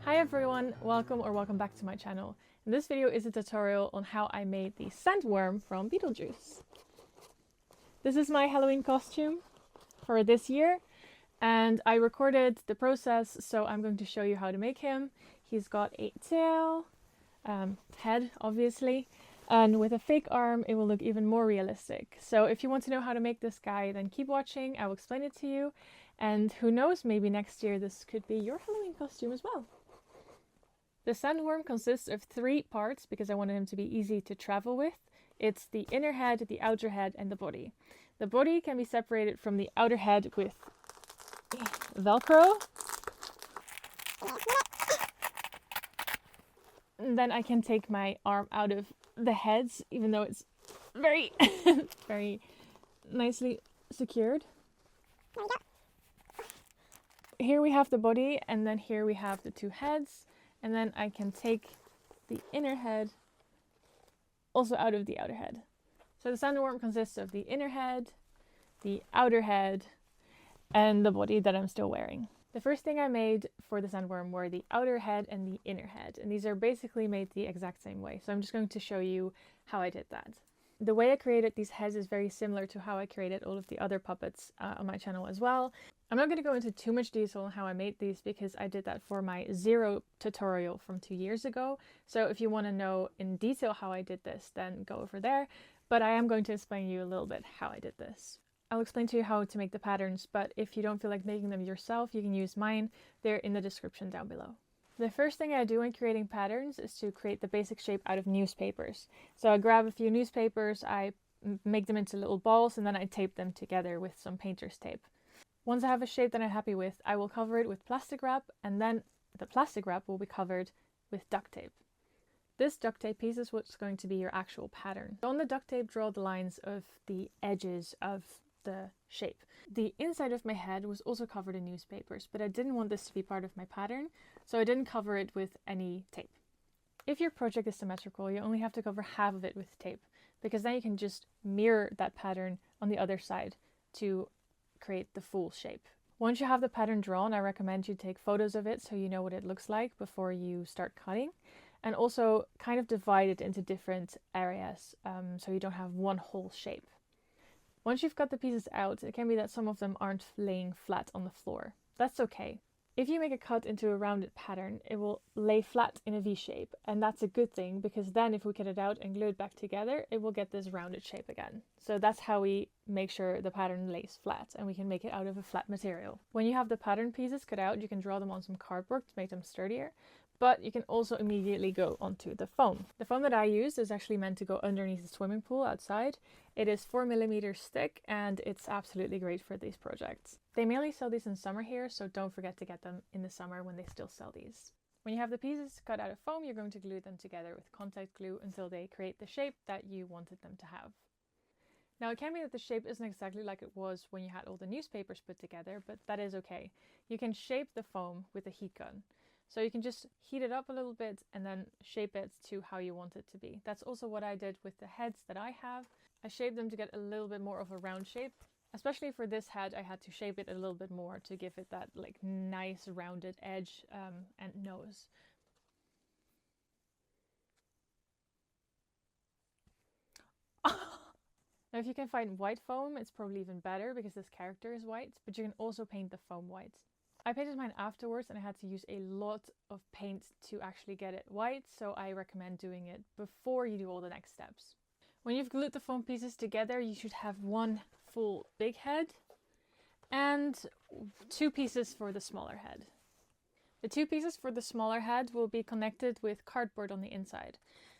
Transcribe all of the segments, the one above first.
Hi everyone, welcome back to my channel. And this video is a tutorial on how I made the Sandworm from Beetlejuice. This is my Halloween costume for this year, and I recorded the process, so I'm going to show you how to make him. He's got a tail, head obviously, and with a fake arm it will look even more realistic. So if you want to know how to make this guy, then keep watching, I will explain it to you, and who knows, maybe next year this could be your Halloween costume as well. The sandworm consists of 3 parts because I wanted him to be easy to travel with. It's the inner head, the outer head, and the body. The body can be separated from the outer head with Velcro. And then I can take my arm out of the heads, even though it's very, very nicely secured. Here we have the body, and then here we have the 2 heads. And then I can take the inner head also out of the outer head. So the sandworm consists of the inner head, the outer head, and the body that I'm still wearing. The first thing I made for the sandworm were the outer head and the inner head, and these are basically made the exact same way. So I'm just going to show you how I did that. The way I created these heads is very similar to how I created all of the other puppets on my channel as well. I'm not going to go into too much detail on how I made these because I did that for my 0 tutorial from 2 years ago. So if you want to know in detail how I did this, then go over there. But I am going to explain you a little bit how I did this. I'll explain to you how to make the patterns, but if you don't feel like making them yourself, you can use mine. They're in the description down below. The first thing I do when creating patterns is to create the basic shape out of newspapers. So I grab a few newspapers, I make them into little balls, and then I tape them together with some painter's tape. Once I have a shape that I'm happy with, I will cover it with plastic wrap, and then the plastic wrap will be covered with duct tape. This duct tape piece is what's going to be your actual pattern. So on the duct tape, draw the lines of the edges of the shape. The inside of my head was also covered in newspapers, but I didn't want this to be part of my pattern, so I didn't cover it with any tape. If your project is symmetrical, you only have to cover half of it with tape, because then you can just mirror that pattern on the other side to create the full shape. Once you have the pattern drawn, I recommend you take photos of it so you know what it looks like before you start cutting, and also kind of divide it into different areas so you don't have one whole shape. Once you've got the pieces out, it can be that some of them aren't laying flat on the floor. That's okay. If you make a cut into a rounded pattern, it will lay flat in a V shape, and that's a good thing because then if we cut it out and glue it back together, it will get this rounded shape again. So that's how we make sure the pattern lays flat, and we can make it out of a flat material. When you have the pattern pieces cut out, you can draw them on some cardboard to make them sturdier, but you can also immediately go onto the foam. The foam that I used is actually meant to go underneath the swimming pool outside. It is 4mm thick, and it's absolutely great for these projects. They mainly sell these in summer here, so don't forget to get them in the summer when they still sell these. When you have the pieces cut out of foam, you're going to glue them together with contact glue until they create the shape that you wanted them to have. Now it can be that the shape isn't exactly like it was when you had all the newspapers put together, but that is okay. You can shape the foam with a heat gun. So you can just heat it up a little bit and then shape it to how you want it to be. That's also what I did with the heads that I have. I shaped them to get a little bit more of a round shape. Especially for this head, I had to shape it a little bit more to give it that like nice rounded edge and nose. Now if you can find white foam, it's probably even better because this character is white, but you can also paint the foam white. I painted mine afterwards and I had to use a lot of paint to actually get it white, so I recommend doing it before you do all the next steps. When you've glued the foam pieces together, you should have one full big head and 2 pieces for the smaller head. The 2 pieces for the smaller head will be connected with cardboard on the inside.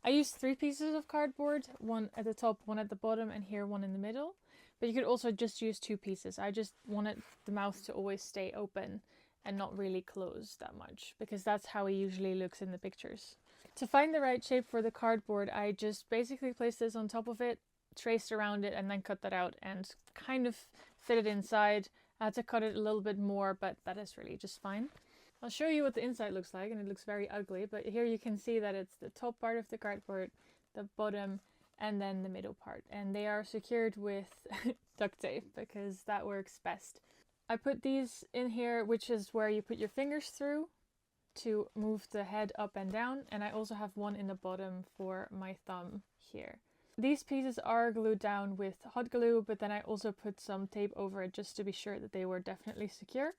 I used 3 pieces of cardboard, one at the top, one at the bottom, and here one in the middle. But you could also just use 2 pieces. I just wanted the mouth to always stay open and not really close that much, because that's how he usually looks in the pictures. To find the right shape for the cardboard, I just basically placed this on top of it, traced around it, and then cut that out and kind of fit it inside. I had to cut it a little bit more, but that is really just fine. I'll show you what the inside looks like, and it looks very ugly, but here you can see that it's the top part of the cardboard, the bottom, and then the middle part, and they are secured with duct tape because that works best. I put these in here, which is where you put your fingers through, to move the head up and down, and I also have one in the bottom for my thumb here. These pieces are glued down with hot glue, but then I also put some tape over it just to be sure that they were definitely secure.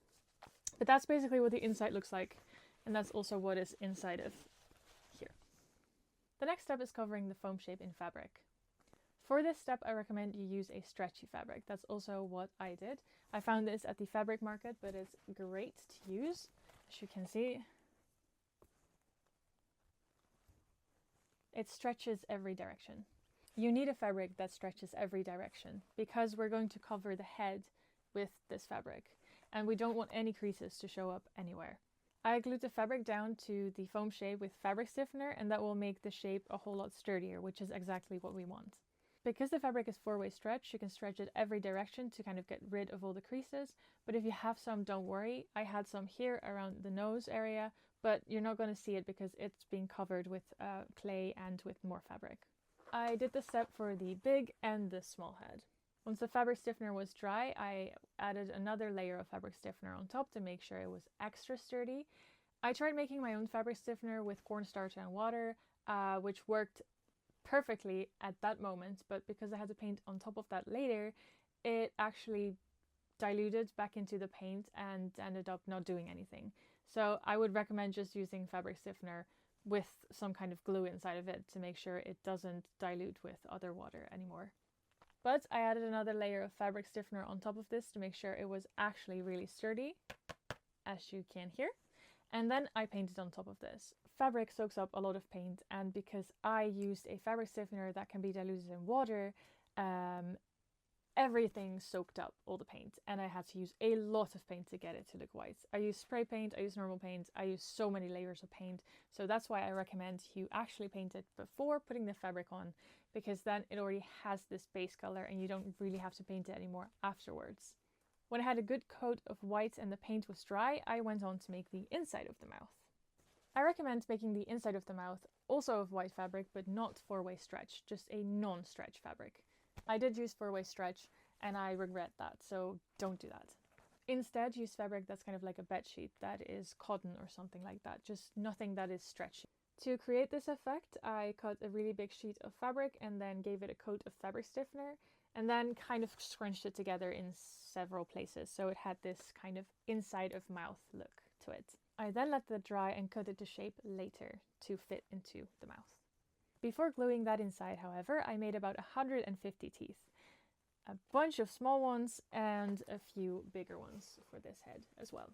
But that's basically what the inside looks like, and that's also what is inside of here. The next step is covering the foam shape in fabric. For this step, I recommend you use a stretchy fabric. That's also what I did. I found this at the fabric market, but it's great to use. As you can see, it stretches every direction. You need a fabric that stretches every direction because we're going to cover the head with this fabric and we don't want any creases to show up anywhere. I glued the fabric down to the foam shape with fabric stiffener, and that will make the shape a whole lot sturdier, which is exactly what we want. Because the fabric is 4-way stretch, you can stretch it every direction to kind of get rid of all the creases. But if you have some, don't worry. I had some here around the nose area, but you're not going to see it because it's being covered with clay and with more fabric. I did this step for the big and the small head. Once the fabric stiffener was dry, I added another layer of fabric stiffener on top to make sure it was extra sturdy. I tried making my own fabric stiffener with cornstarch and water, which worked perfectly at that moment, but because I had to paint on top of that later, it actually diluted back into the paint and ended up not doing anything. So I would recommend just using fabric stiffener with some kind of glue inside of it to make sure it doesn't dilute with other water anymore. But I added another layer of fabric stiffener on top of this to make sure it was actually really sturdy, as you can hear. And then I painted on top of this. Fabric soaks up a lot of paint, and because I used a fabric stiffener that can be diluted in water, everything soaked up all the paint, and I had to use a lot of paint to get it to look white. I use spray paint, I use normal paint, I use so many layers of paint, so that's why I recommend you actually paint it before putting the fabric on, because then it already has this base color and you don't really have to paint it anymore afterwards. When I had a good coat of white and the paint was dry, I went on to make the inside of the mouth. I recommend making the inside of the mouth also of white fabric, but not 4-way stretch, just a non-stretch fabric. I did use 4-way stretch and I regret that, so don't do that. Instead, use fabric that's kind of like a bed sheet, that is cotton or something like that, just nothing that is stretchy. To create this effect, I cut a really big sheet of fabric and then gave it a coat of fabric stiffener and then kind of scrunched it together in several places so it had this kind of inside of mouth look to it. I then let that dry and cut it to shape later to fit into the mouth. Before gluing that inside, however, I made about 150 teeth. A bunch of small ones and a few bigger ones for this head as well.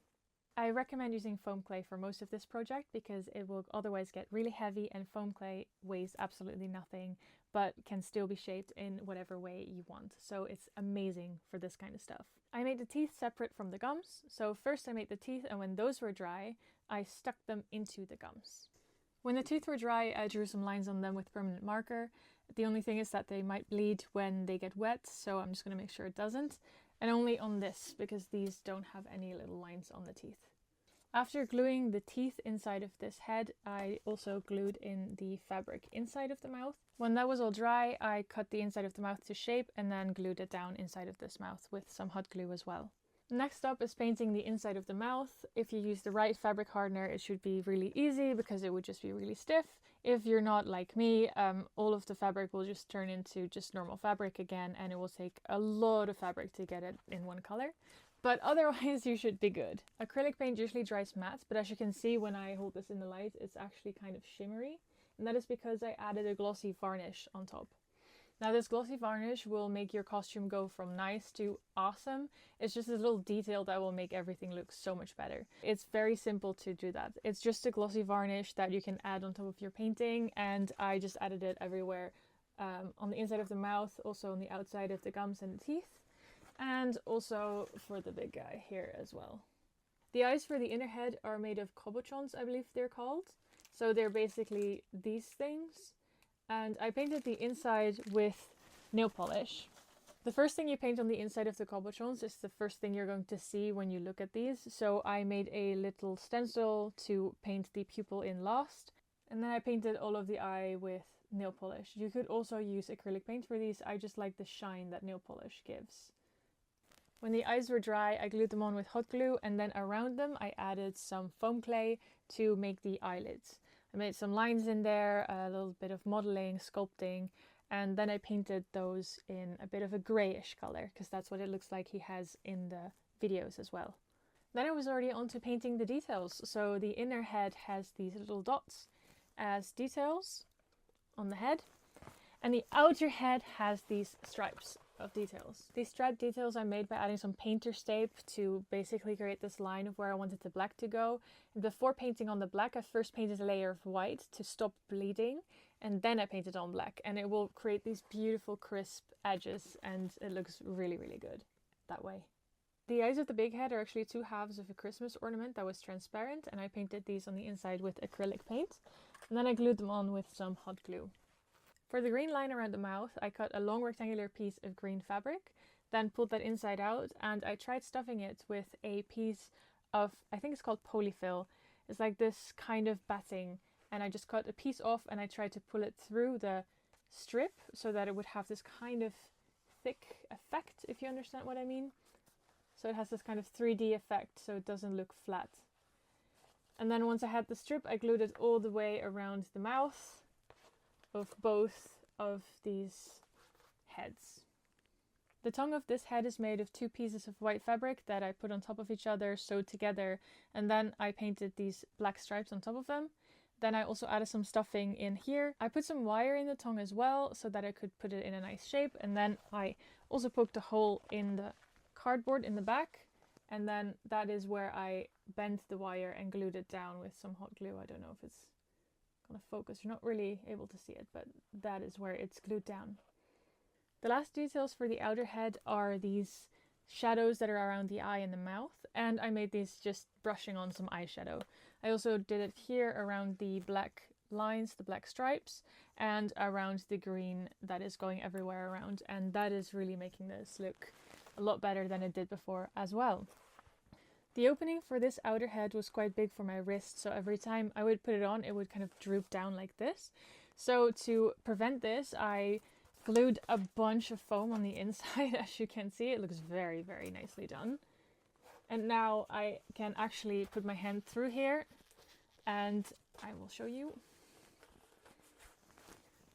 I recommend using foam clay for most of this project because it will otherwise get really heavy, and foam clay weighs absolutely nothing but can still be shaped in whatever way you want. So it's amazing for this kind of stuff. I made the teeth separate from the gums. So first I made the teeth, and when those were dry, I stuck them into the gums. When the teeth were dry, I drew some lines on them with permanent marker. The only thing is that they might bleed when they get wet, so I'm just going to make sure it doesn't. And only on this, because these don't have any little lines on the teeth. After gluing the teeth inside of this head, I also glued in the fabric inside of the mouth. When that was all dry, I cut the inside of the mouth to shape and then glued it down inside of this mouth with some hot glue as well. Next up is painting the inside of the mouth. If you use the right fabric hardener, it should be really easy because it would just be really stiff. If you're not like me, all of the fabric will just turn into just normal fabric again, and it will take a lot of fabric to get it in one color. But otherwise you should be good. Acrylic paint usually dries matte, but as you can see when I hold this in the light, it's actually kind of shimmery. And that is because I added a glossy varnish on top. Now this glossy varnish will make your costume go from nice to awesome. It's just a little detail that will make everything look so much better. It's very simple to do that. It's just a glossy varnish that you can add on top of your painting, and I just added it everywhere. On the inside of the mouth, also on the outside of the gums and the teeth, and also for the big guy here as well. The eyes for the inner head are made of cabochons, I believe they're called. So they're basically these things. And I painted the inside with nail polish. The first thing you paint on the inside of the cabochons is the first thing you're going to see when you look at these. So I made a little stencil to paint the pupil in last. And then I painted all of the eye with nail polish. You could also use acrylic paint for these. I just like the shine that nail polish gives. When the eyes were dry, I glued them on with hot glue, and then around them I added some foam clay to make the eyelids. I made some lines in there, a little bit of modeling, sculpting, and then I painted those in a bit of a grayish color, because that's what it looks like he has in the videos as well. Then I was already on to painting the details. So the inner head has these little dots as details on the head, and the outer head has these stripes of details. These stripe details I made by adding some painter's tape to basically create this line of where I wanted the black to go. And before painting on the black, I first painted a layer of white to stop bleeding, and then I painted on black, and it will create these beautiful crisp edges, and it looks really, really good that way. The eyes of the big head are actually 2 halves of a Christmas ornament that was transparent, and I painted these on the inside with acrylic paint, and then I glued them on with some hot glue. For the green line around the mouth, I cut a long rectangular piece of green fabric, then pulled that inside out, and I tried stuffing it with a piece of, I think it's called polyfill. It's like this kind of batting, and I just cut a piece off and I tried to pull it through the strip so that it would have this kind of thick effect, if you understand what I mean. So it has this kind of 3D effect, so it doesn't look flat. And then once I had the strip, I glued it all the way around the mouth of both of these heads. The tongue of this head is made of 2 pieces of white fabric that I put on top of each other, sewed together, and then I painted these black stripes on top of them. Then I also added some stuffing in here. I put some wire in the tongue as well so that I could put it in a nice shape, and then I also poked a hole in the cardboard in the back, and then that is where I bent the wire and glued it down with some hot glue. I don't know if it's gonna focus, you're not really able to see it, but that is where it's glued down. The last details for the outer head are these shadows that are around the eye and the mouth, and I made these just brushing on some eyeshadow. I also did it here around the black lines, the black stripes, and around the green that is going everywhere around, and that is really making this look a lot better than it did before as well. The opening for this outer head was quite big for my wrist, so every time I would put it on, it would kind of droop down like this. So to prevent this, I glued a bunch of foam on the inside. As you can see, it looks very, very nicely done. And now I can actually put my hand through here, and I will show you.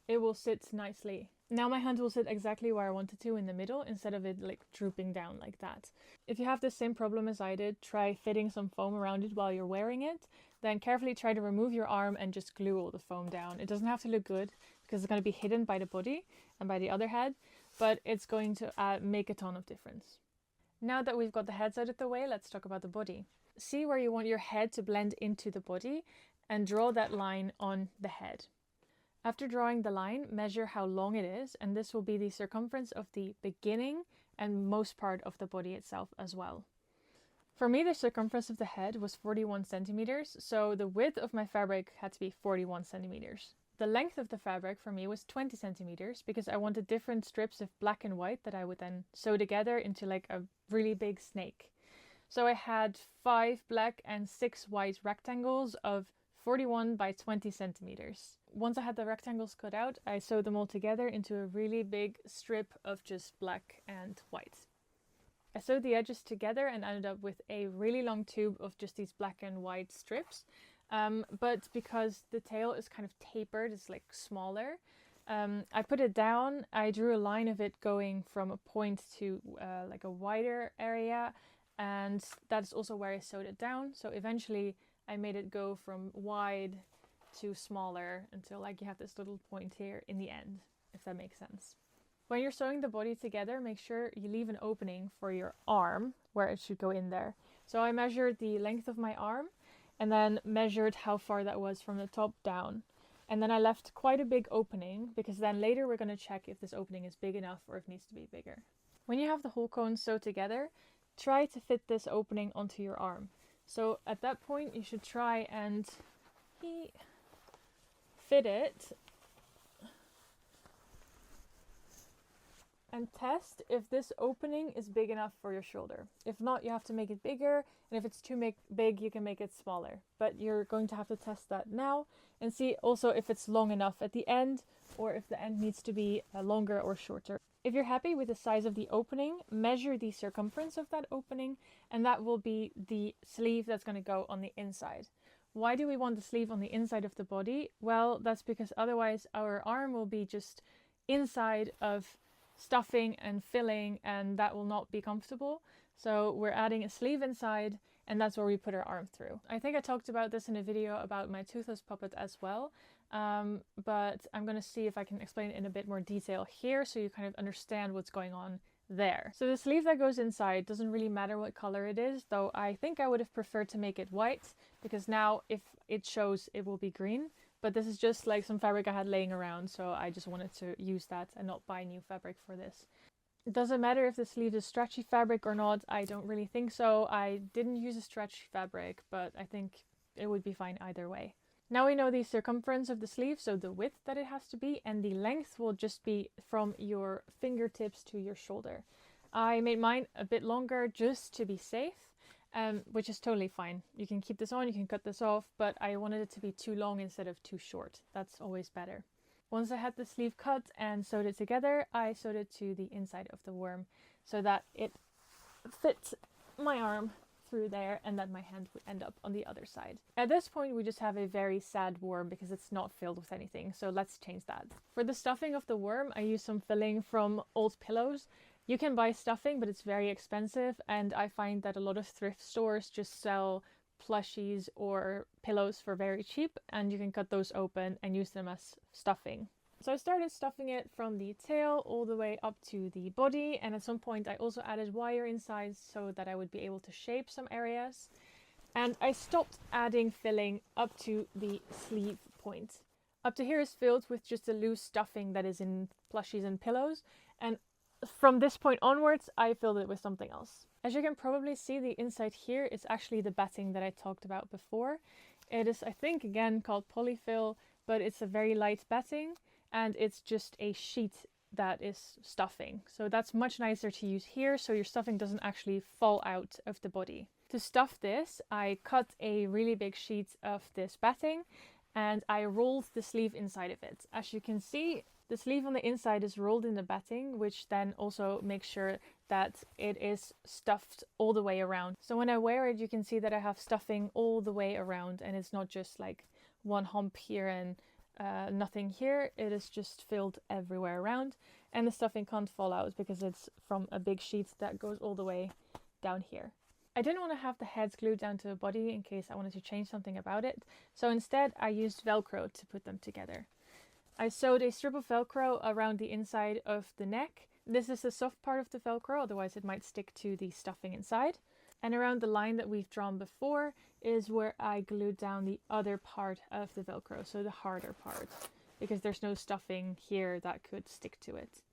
It will sit nicely. Now my hand will sit exactly where I want it to, in the middle, instead of it like drooping down like that. If you have the same problem as I did, try fitting some foam around it while you're wearing it. Then carefully try to remove your arm and just glue all the foam down. It doesn't have to look good because it's going to be hidden by the body and by the other head, but it's going to make a ton of difference. Now that we've got the heads out of the way, let's talk about the body. See where you want your head to blend into the body and draw that line on the head. After drawing the line, measure how long it is, and this will be the circumference of the beginning and most part of the body itself as well. For me, the circumference of the head was 41 centimeters, so the width of my fabric had to be 41 centimeters. The length of the fabric for me was 20 centimeters because I wanted different strips of black and white that I would then sew together into like a really big snake. So I had 5 black and 6 white rectangles of 41 by 20 centimeters. Once I had the rectangles cut out, I sewed them all together into a really big strip of just black and white. I sewed the edges together and ended up with a really long tube of just these black and white strips. But because the tail is kind of tapered, it's like smaller, I put it down. I drew a line of it going from a point to like a wider area, and that's also where I sewed it down. So eventually I made it go from wide to smaller until like you have this little point here in the end, if that makes sense. When you're sewing the body together, make sure you leave an opening for your arm where it should go in there. So I measured the length of my arm and then measured how far that was from the top down. And then I left quite a big opening because then later we're going to check if this opening is big enough or if it needs to be bigger. When you have the whole cone sewed together, try to fit this opening onto your arm. So at that point you should try and fit it and test if this opening is big enough for your shoulder. If not, you have to make it bigger, and if it's too big, you can make it smaller. But you're going to have to test that now and see also if it's long enough at the end or if the end needs to be longer or shorter. If you're happy with the size of the opening, measure the circumference of that opening, and that will be the sleeve that's going to go on the inside. Why do we want the sleeve on the inside of the body? Well, that's because otherwise our arm will be just inside of stuffing and filling, and that will not be comfortable. So we're adding a sleeve inside, and that's where we put our arm through. I think I talked about this in a video about my toothless puppet as well, but I'm going to see if I can explain it in a bit more detail here so you kind of understand what's going on there. So the sleeve that goes inside doesn't really matter what color it is, though I think I would have preferred to make it white, because now if it shows it will be green. But this is just like some fabric I had laying around, so I just wanted to use that and not buy new fabric for this. It doesn't matter if the sleeve is stretchy fabric or not, I don't really think so. I didn't use a stretchy fabric, but I think it would be fine either way. Now we know the circumference of the sleeve, so the width that it has to be, and the length will just be from your fingertips to your shoulder. I made mine a bit longer just to be safe, which is totally fine. You can keep this on, you can cut this off, but I wanted it to be too long instead of too short. That's always better. Once I had the sleeve cut and sewed it together, I sewed it to the inside of the worm so that it fit my arm through there and that my hand would end up on the other side. At this point we just have a very sad worm because it's not filled with anything, so let's change that. For the stuffing of the worm, I used some filling from old pillows. You can buy stuffing, but it's very expensive, and I find that a lot of thrift stores just sell plushies or pillows for very cheap, and you can cut those open and use them as stuffing. So I started stuffing it from the tail all the way up to the body, and at some point I also added wire inside so that I would be able to shape some areas. And I stopped adding filling up to the sleeve point. Up to here is filled with just a loose stuffing that is in plushies and pillows, and from this point onwards I filled it with something else. As you can probably see, the inside here is actually the batting that I talked about before. It is, I think, again called polyfill, but it's a very light batting, and it's just a sheet that is stuffing. So that's much nicer to use here, so your stuffing doesn't actually fall out of the body. To stuff this, I cut a really big sheet of this batting, and I rolled the sleeve inside of it. As you can see, the sleeve on the inside is rolled in the batting, which then also makes sure that it is stuffed all the way around. So when I wear it, you can see that I have stuffing all the way around, and it's not just like one hump here and nothing here. It is just filled everywhere around, and the stuffing can't fall out because it's from a big sheet that goes all the way down here. I didn't want to have the heads glued down to the body in case I wanted to change something about it, so instead I used Velcro to put them together. I sewed a strip of Velcro around the inside of the neck. This is the soft part of the Velcro, otherwise it might stick to the stuffing inside. And around the line that we've drawn before is where I glued down the other part of the Velcro, so the harder part, because there's no stuffing here that could stick to it.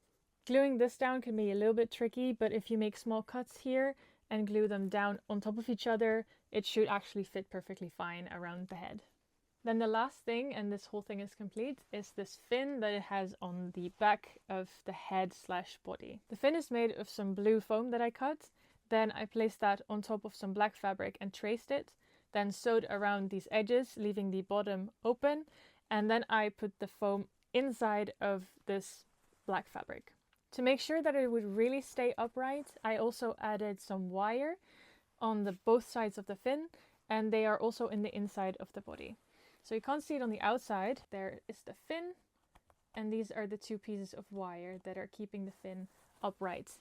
Gluing this down can be a little bit tricky, but if you make small cuts here and glue them down on top of each other, it should actually fit perfectly fine around the head. Then the last thing, and this whole thing is complete, is this fin that it has on the back of the head / body. The fin is made of some blue foam that I cut. Then I placed that on top of some black fabric and traced it. Then sewed around these edges, leaving the bottom open. And then I put the foam inside of this black fabric. To make sure that it would really stay upright, I also added some wire on both sides of the fin, and they are also in the inside of the body. So you can't see it on the outside. There is the fin, and these are the two pieces of wire that are keeping the fin upright.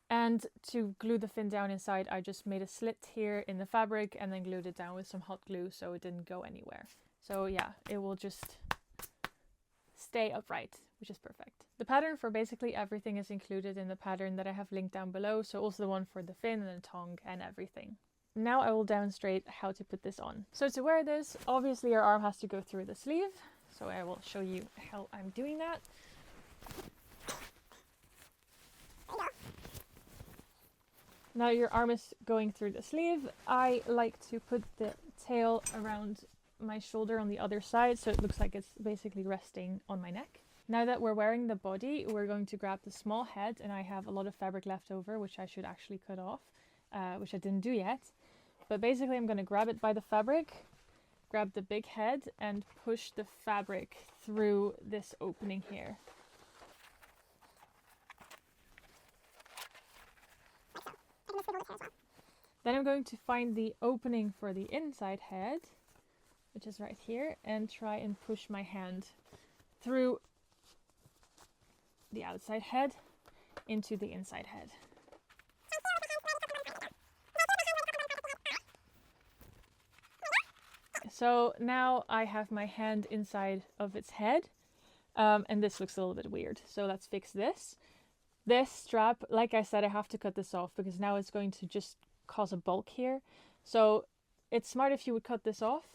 And to glue the fin down inside, I just made a slit here in the fabric and then glued it down with some hot glue so it didn't go anywhere. So yeah, it will just stay upright, which is perfect. The pattern for basically everything is included in the pattern that I have linked down below, so also the one for the fin and the tongue and everything. Now I will demonstrate how to put this on. So to wear this, obviously your arm has to go through the sleeve. So I will show you how I'm doing that. Now your arm is going through the sleeve. I like to put the tail around my shoulder on the other side, so it looks like it's basically resting on my neck. Now that we're wearing the body, we're going to grab the small head, and I have a lot of fabric left over, which I should actually cut off, which I didn't do yet. But basically I'm going to grab it by the fabric, grab the big head, and push the fabric through this opening here. Then I'm going to find the opening for the inside head, which is right here, and try and push my hand through the outside head into the inside head. So now I have my hand inside of its head, and this looks a little bit weird. So let's fix this. This strap, like I said, I have to cut this off because now it's going to just cause a bulk here. So it's smart if you would cut this off.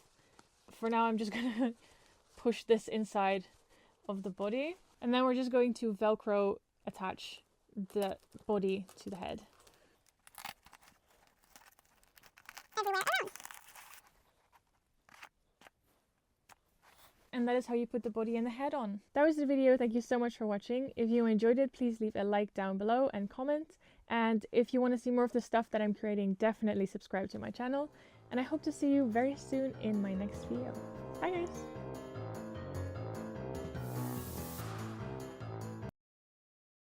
For now, I'm just gonna push this inside of the body, and then we're just going to Velcro attach the body to the head. And that is how you put the body and the head on. That was the video. Thank you so much for watching. If you enjoyed it, please leave a like down below and comment. And if you want to see more of the stuff that I'm creating, definitely subscribe to my channel. And I hope to see you very soon in my next video. Bye guys!